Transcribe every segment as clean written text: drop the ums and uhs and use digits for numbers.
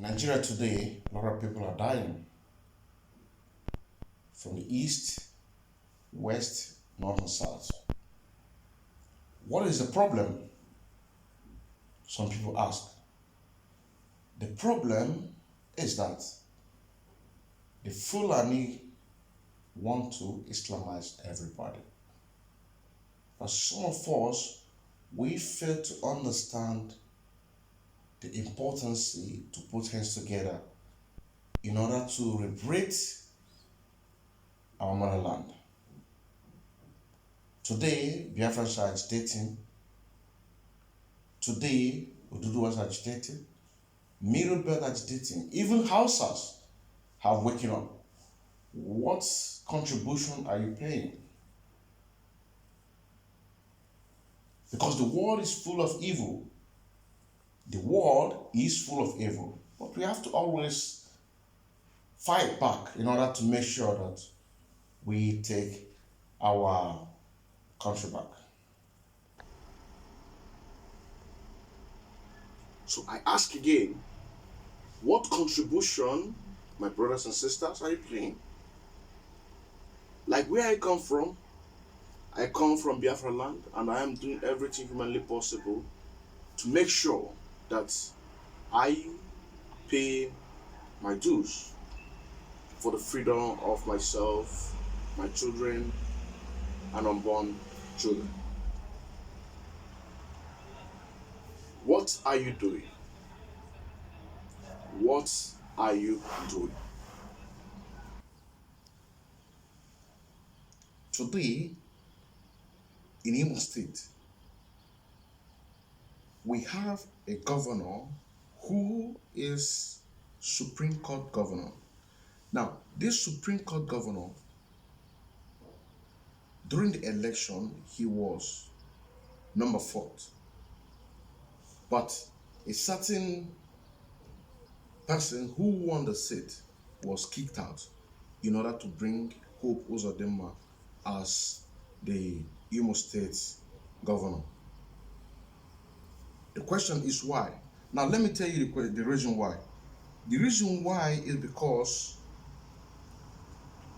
In Nigeria today, a lot of people are dying from the east, west, north, and south. What is the problem? Some people ask. The problem is that the Fulani want to Islamize everybody. But some of us, we fail to understand the importance to put hands together in order to liberate our motherland. Today, Biafra is agitating. Today, Oduduwa is agitating. Middle Belt agitating. Even Hausa'S have waken up. What contribution are you paying? Because the world is full of evil. The world is full of evil. But we have to always fight back in order to make sure that we take our country back. So I ask again, what contribution, my brothers and sisters, are you playing? Like where I come from Biafra land, and I am doing everything humanly possible to make sure that I pay my dues for the freedom of myself, my children, and unborn children. What are you doing? What are you doing? Today, in Imo State, we have a governor who is Supreme Court governor. Now, this Supreme Court governor, during the election, he was number 4. But a certain person who won the seat was kicked out in order to bring Hope Uzodinma as the Imo State governor. The question is why? Now let me tell you the reason why. The reason why is because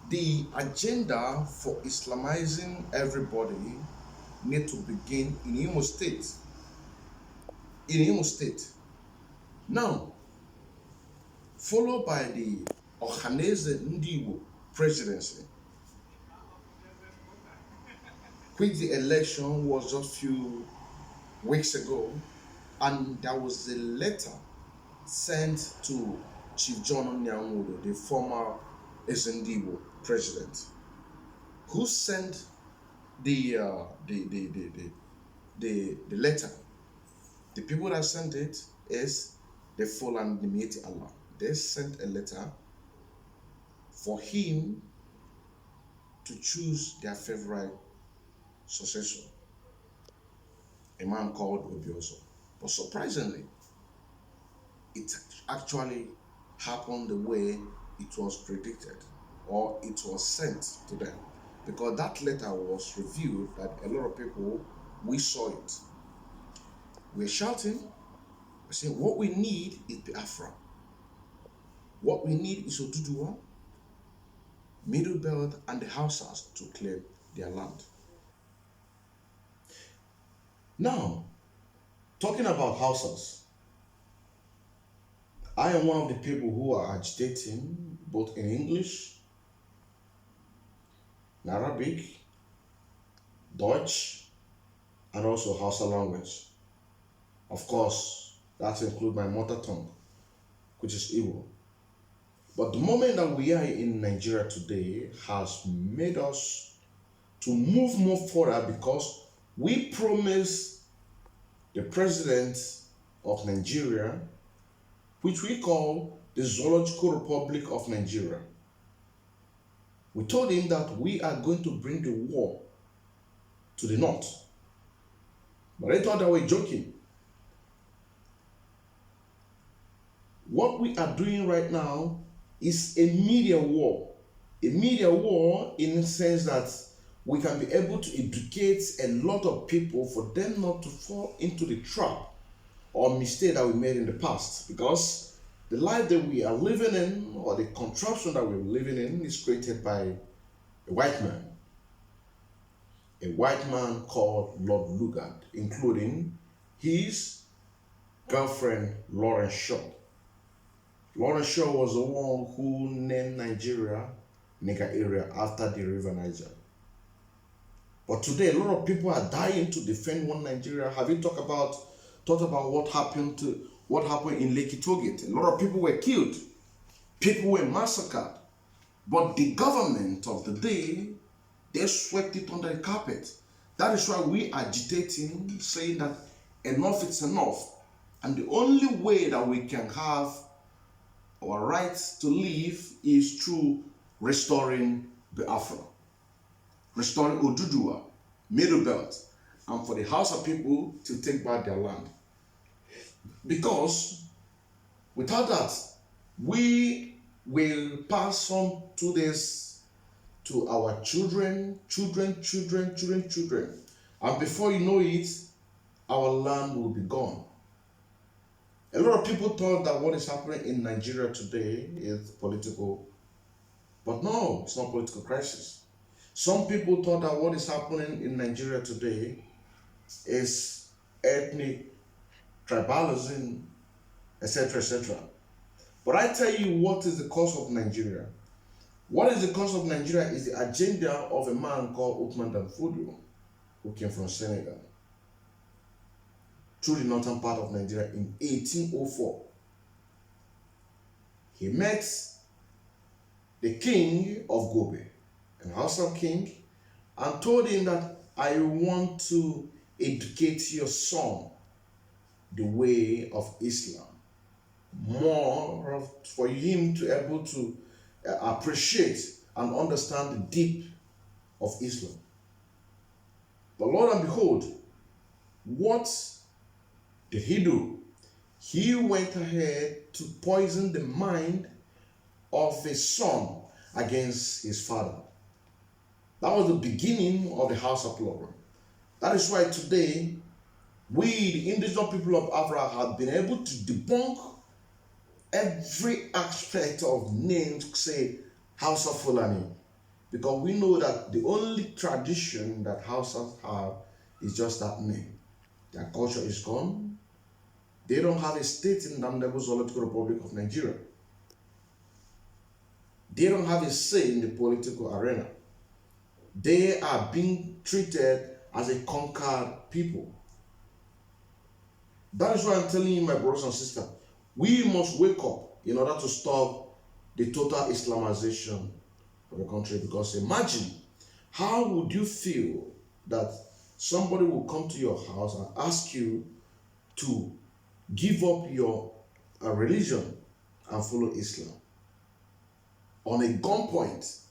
the agenda for Islamizing everybody need to begin in Imo State. In Imo State. Now, followed by the Ohaneze Ndiwo presidency, which the election was just a few weeks ago, and there was a letter sent to Chief John Onyanwodo, the former Ezendiwo president, who sent the letter. The people that sent it is the Fulani Nimeti Allah. They sent a letter for him to choose their favorite successor, a man called Obioso. But surprisingly, it actually happened the way it was predicted, or it was sent to them, because that letter was reviewed that a lot of people, we saw it. We're shouting, we're saying what we need is Biafra. What we need is Oduduwa, Middle Belt, and the Hausa'S to claim their land. Now, talking about Hausa'S, I am one of the people who are agitating both in English, in Arabic, Dutch, and also Hausa language. Of course, that includes my mother tongue, which is Igbo. But the moment that we are in Nigeria today has made us to move more forward, because we promised the president of Nigeria, which we call the Zoological Republic of Nigeria. We told him that we are going to bring the war to the north. But they thought that we were joking. What we are doing right now is a media war. A media war in the sense that we can be able to educate a lot of people for them not to fall into the trap or mistake that we made in the past. Because the life that we are living in, or the contraption that we're living in, is created by a white man. A white man called Lord Lugard, including his girlfriend, Lawrence Shaw. Lawrence Shaw was the one who named Nigeria Niger area after the river Niger. But today, a lot of people are dying to defend one Nigeria. Have you thought about what happened in Lake Togit? A lot of people were killed. People were massacred. But the government of the day, they swept it under the carpet. That is why we are agitating, saying that enough is enough. And the only way that we can have our rights to live is through restoring Biafra, restoring Oduduwa, Middle Belt, and for the Hausa people to take back their land. Because without that, we will pass on to this to our children. And before you know it, our land will be gone. A lot of people thought that what is happening in Nigeria today is political, but no, it's not political crisis. Some people thought that what is happening in Nigeria today is ethnic tribalism, etc., etc. But I tell you what is the cause of Nigeria. What is the cause of Nigeria is the agenda of a man called Othman Dan Fodio, who came from Senegal, through the northern part of Nigeria in 1804. He met the king of Gobe, an Hausa king, and told him that I want to educate your son the way of Islam, for him to be able to appreciate and understand the deep of Islam. But Lord and behold, what did he do? He went ahead to poison the mind of his son against his father. That was the beginning of the House of Lord. That is why today, we, the indigenous people of Biafra, have been able to debunk every aspect of names, say, House of Fulani. Because we know that the only tradition that Hausas have is just that name. Their culture is gone. They don't have a state in the Zoological Republic of Nigeria. They don't have a say in the political arena. They are being treated as a conquered people. That is why I'm telling you, my brothers and sisters, we must wake up in order to stop the total Islamization of the country. Because imagine, how would you feel that somebody will come to your house and ask you to give up your religion and follow Islam on a gunpoint?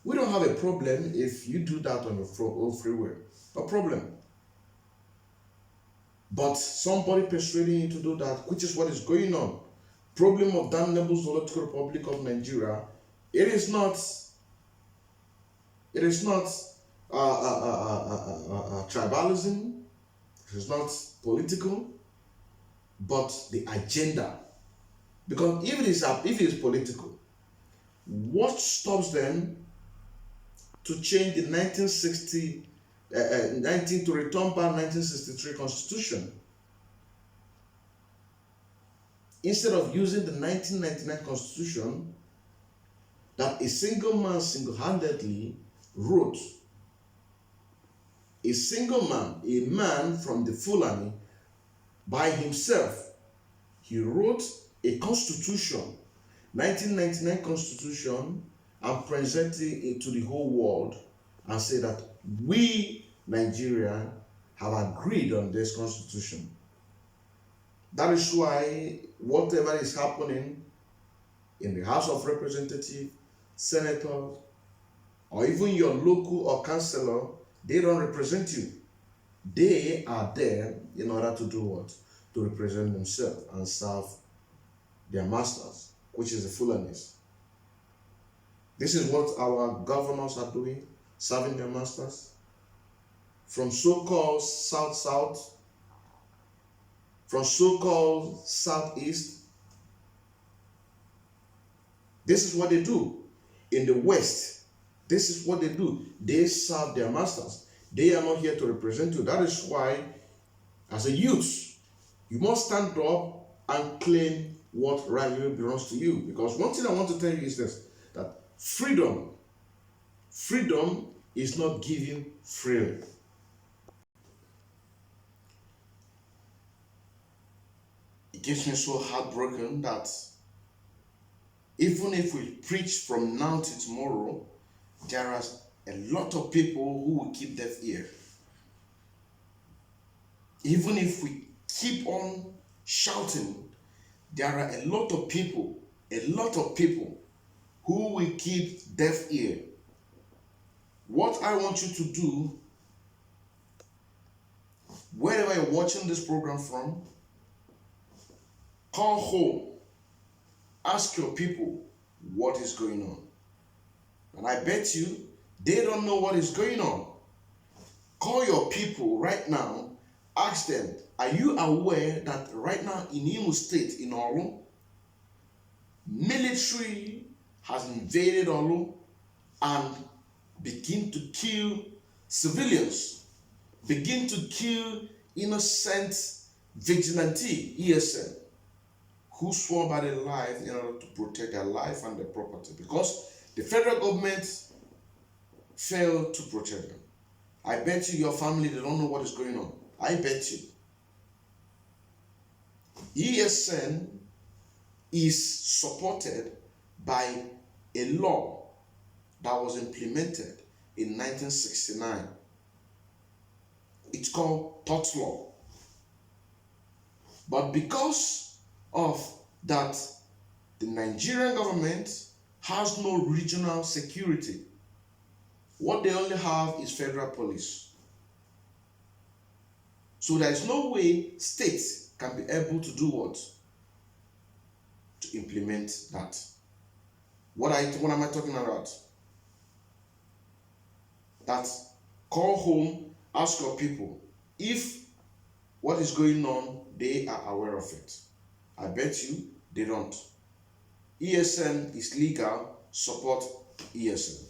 We don't have a problem if you do that on your own free will. No problem. But somebody persuading you to do that, which is what is going on. Problem of damnable Zoological Republic of Nigeria. It is not tribalism. It is not political, but the agenda. Because if it is political, what stops them to change the 1960 to return back 1963 Constitution, instead of using the 1999 Constitution that a single man single-handedly wrote? A single man, a man from the Fulani, by himself, he wrote a constitution, 1999 Constitution, and presented it to the whole world and said that we, Nigeria, have agreed on this constitution. That is why whatever is happening in the House of Representatives, senators, or even your local or councillor, they don't represent you. They are there in order to do what? To represent themselves and serve their masters, which is the Fulanis. This is what our governors are doing, serving their masters. From so-called South-South, from so-called Southeast. This is what they do. In the West, this is what they do. They serve their masters. They are not here to represent you. That is why, as a youth, you must stand up and claim what rightly belongs to you. Because one thing I want to tell you is this, that freedom is not given freely. It gives me so heartbroken that even if we preach from now to tomorrow, there are a lot of people who will keep deaf ear. Even if we keep on shouting, there are a lot of people who will keep deaf ear. What I want you to do, wherever you're watching this program from, call home, ask your people what is going on. And I bet you they don't know what is going on. Call your people right now, ask them, are you aware that right now in Imo State, in Olu, military has invaded Olu and begin to kill civilians, begin to kill innocent vigilante ESN who swore by their life in order to protect their life and their property, because the federal government failed to protect them. I bet you your family, they don't know what is going on. I bet you. ESN is supported by a law that was implemented in 1969. It's called tort law. But because of that, the Nigerian government has no regional security. What they only have is federal police. So there is no way states can be able to do what? To implement that. What am I talking about? That call home, ask your people if what is going on, they are aware of it. I bet you they don't. ESN is legal, support ESN.